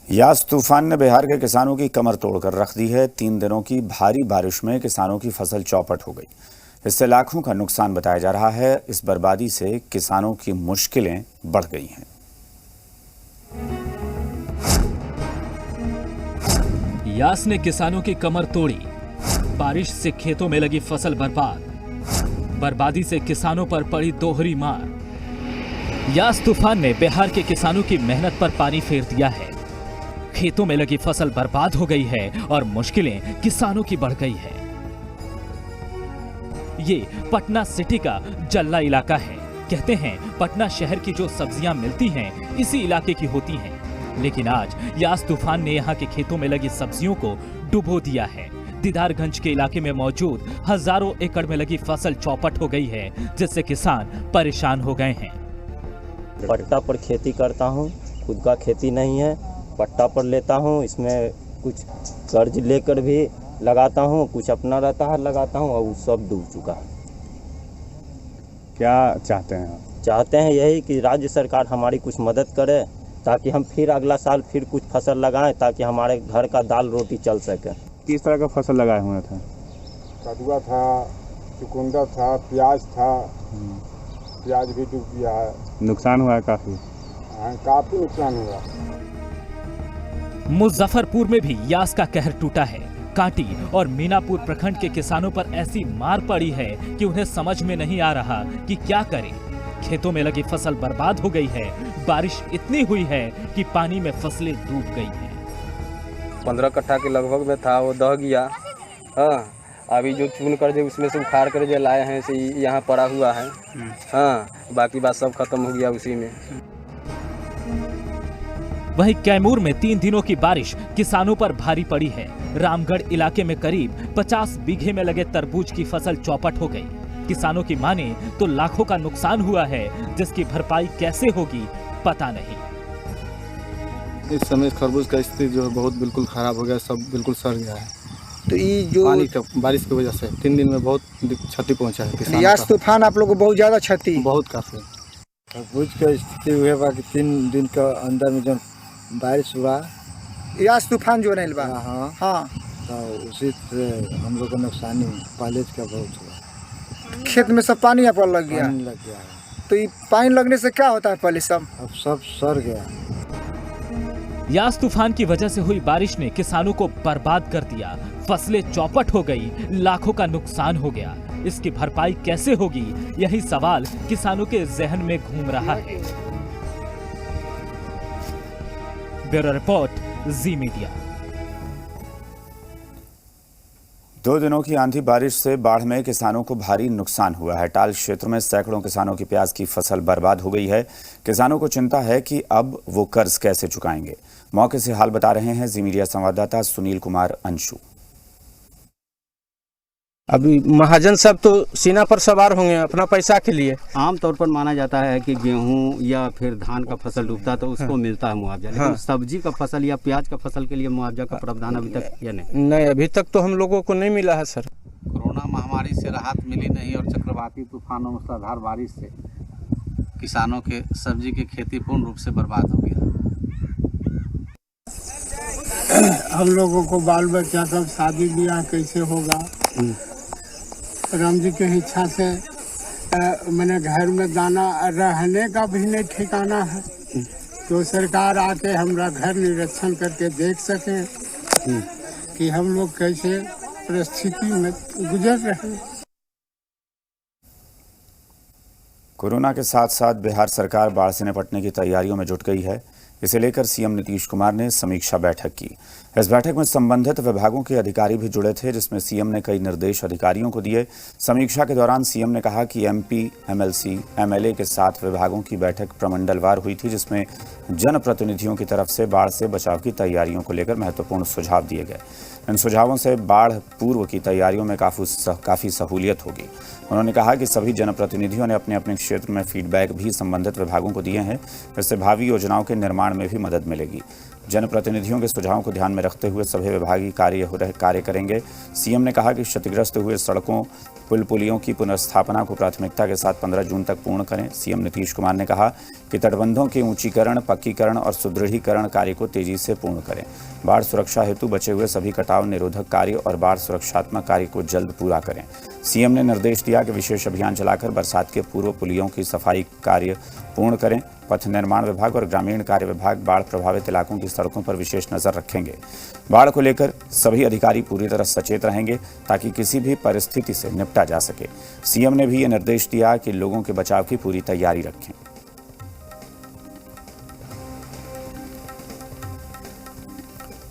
यास तूफान ने बिहार के किसानों की कमर तोड़कर रख दी है। 3 दिनों की भारी बारिश में किसानों की फसल चौपट हो गई। इससे लाखों का नुकसान बताया जा रहा है। इस बर्बादी से किसानों की मुश्किलें बढ़ गई हैं। यास ने किसानों की कमर तोड़ी। बारिश से खेतों में लगी फसल बर्बाद। बर्बादी से किसानों पर पड़ी दोहरी मार। यास तूफान ने बिहार के किसानों की मेहनत पर पानी फेर दिया है। खेतों में लगी फसल बर्बाद हो गई है और मुश्किलें किसानों की बढ़ गई है। ये पटना सिटी का जल्ला इलाका है। कहते हैं पटना शहर की जो सब्जियां मिलती हैं इसी इलाके की होती हैं, लेकिन आज यास तूफान ने यहाँ के खेतों में लगी सब्जियों को डुबो दिया है। दीदारगंज के इलाके में मौजूद हजारों एकड़ में लगी फसल चौपट हो गई है, जिससे किसान परेशान हो गए हैं। पट्टा पर खेती करता हूँ, खुद का खेती नहीं है, पट्टा पर लेता हूँ। इसमें कुछ कर्ज लेकर भी लगाता हूँ, कुछ अपना रहता है लगाता हूँ, और वो सब डूब चुका है। क्या चाहते हैं आप? चाहते हैं यही कि राज्य सरकार हमारी कुछ मदद करे, ताकि हम फिर अगला साल फिर कुछ फसल लगाएं, ताकि हमारे घर का दाल रोटी चल सके। किस तरह का फसल लगाए हुए थे? कदुआ था, चुकंदर था, प्याज था। प्याज भी डूब गया है। नुकसान हुआ है काफ़ी? हाँ, काफ़ी नुकसान हुआ। मुजफ्फरपुर में भी यास का कहर टूटा है। कांटी और मीनापुर प्रखंड के किसानों पर ऐसी मार पड़ी है कि उन्हें समझ में नहीं आ रहा कि क्या करें। खेतों में लगी फसल बर्बाद हो गई है। बारिश इतनी हुई है कि पानी में फसलें डूब गई हैं। 15 कट्ठा के लगभग में था, वो दह गया। हाँ, अभी जो चुन कर जो उसमें से उखाड़ कर जो लाए हैं से यहाँ पड़ा हुआ है। हाँ, बाकी बात सब खत्म हो गया उसी में। वहीं कैमूर में 3 दिनों की बारिश किसानों पर भारी पड़ी है। रामगढ़ इलाके में करीब 50 बीघे में लगे तरबूज की फसल चौपट हो गई। किसानों की माने तो लाखों का नुकसान हुआ है, जिसकी भरपाई कैसे होगी पता नहीं। इस समय खरबूज का स्थिति जो है बहुत बिल्कुल खराब हो गया, सब बिल्कुल सड़ गया है। तो ये जो पानी का बारिश की वजह से 3 दिन में बहुत क्षति पहुंचा है किसानों यास तूफान आप लोग को बहुत ज्यादा क्षति बहुत काफी। खरबूज का स्थिति हुए बा कि 3 दिन का अंदर में जो बारिश हुआ, यास तूफान जो नहीं बा। हाँ, तो उसी से हम लोग को नुकसानी पहले का बहुत हुआ। खेत में सब पानी यहाँ पर लग गया है। तो ये पानी लगने से क्या होता है? पहले सब अब सब सड़ गया। यास तूफान की वजह से हुई बारिश ने किसानों को बर्बाद कर दिया। फसलें चौपट हो गई, लाखों का नुकसान हो गया। इसकी भरपाई कैसे होगी, यही सवाल किसानों के जहन में घूम रहा है। ब्यूरो रिपोर्ट, जी मीडिया। 2 दिनों की आंधी बारिश से बाढ़ में किसानों को भारी नुकसान हुआ है। टाल क्षेत्र में सैकड़ों किसानों की प्याज की फसल बर्बाद हो गई है। किसानों को चिंता है कि अब वो कर्ज कैसे चुकाएंगे। मौके से हाल बता रहे हैं जी मीडिया संवाददाता सुनील कुमार अंशु। अभी महाजन सब तो सीना पर सवार होंगे अपना पैसा के लिए। आमतौर पर माना जाता है कि गेहूं या फिर धान का फसल डूबता है तो उसको मिलता है मुआवजा, लेकिन सब्जी का फसल या प्याज का फसल के लिए मुआवजा का प्रावधान अभी तक या नहीं, अभी तक तो हम लोगों को नहीं मिला है सर। कोरोना महामारी से राहत मिली नहीं और चक्रवाती तूफानों में मूसलाधार बारिश से किसानों के सब्जी की खेती पूर्ण रूप से बर्बाद हो गया। हम लोगों को बाल बच्चा सब शादी ब्याह कैसे होगा? राम जी की इच्छा से मैंने घर में दाना रहने का भी नहीं ठिकाना है, तो सरकार आके हमारा घर निरीक्षण करके देख सके कि हम लोग कैसे परिस्थिति में गुजर रहे हैं। कोरोना के साथ साथ बिहार सरकार बाढ़ से निपटने की तैयारियों में जुट गई है। इसे लेकर सीएम नीतीश कुमार ने समीक्षा बैठक की। इस बैठक में संबंधित विभागों के अधिकारी भी जुड़े थे, जिसमें सीएम ने कई निर्देश अधिकारियों को दिए। समीक्षा के दौरान सीएम ने कहा कि एमपी, एमएलसी, एमएलए के साथ विभागों की बैठक प्रमंडलवार हुई थी, जिसमें जनप्रतिनिधियों की तरफ से बाढ़ से बचाव की तैयारियों को लेकर महत्वपूर्ण सुझाव दिए गए। इन सुझावों से बाढ़ पूर्व की तैयारियों में काफ़ी सहूलियत होगी। उन्होंने कहा कि सभी जनप्रतिनिधियों ने अपने अपने क्षेत्र में फीडबैक भी संबंधित विभागों को दिए हैं, इससे भावी योजनाओं के निर्माण में भी मदद मिलेगी। जनप्रतिनिधियों के सुझावों को ध्यान में रखते हुए सभी विभागीय कार्य करेंगे। सीएम ने कहा कि क्षतिग्रस्त हुए सड़कों पुल पुलियों की पुनर्स्थापना को प्राथमिकता के साथ 15 जून तक पूर्ण करें। सीएम नीतीश कुमार ने कहा कि तटबंधों के ऊंचीकरण, पक्कीकरण और सुदृढ़ीकरण कार्य को तेजी से पूर्ण करें। बाढ़ सुरक्षा हेतु बचे हुए सभी कटाव निरोधक कार्य और बाढ़ सुरक्षात्मक कार्य को जल्द पूरा करें। सीएम ने निर्देश दिया कि विशेष अभियान चलाकर बरसात के पूर्व पुलियों की सफाई कार्य पूर्ण करें। पथ निर्माण विभाग और ग्रामीण कार्य विभाग बाढ़ प्रभावित इलाकों की सड़कों पर विशेष नजर रखेंगे। बाढ़ को लेकर सभी अधिकारी पूरी तरह सचेत रहेंगे ताकि किसी भी परिस्थिति से निपटा जा सके। सीएम ने भी ये निर्देश दिया कि लोगों के बचाव की पूरी तैयारी रखें।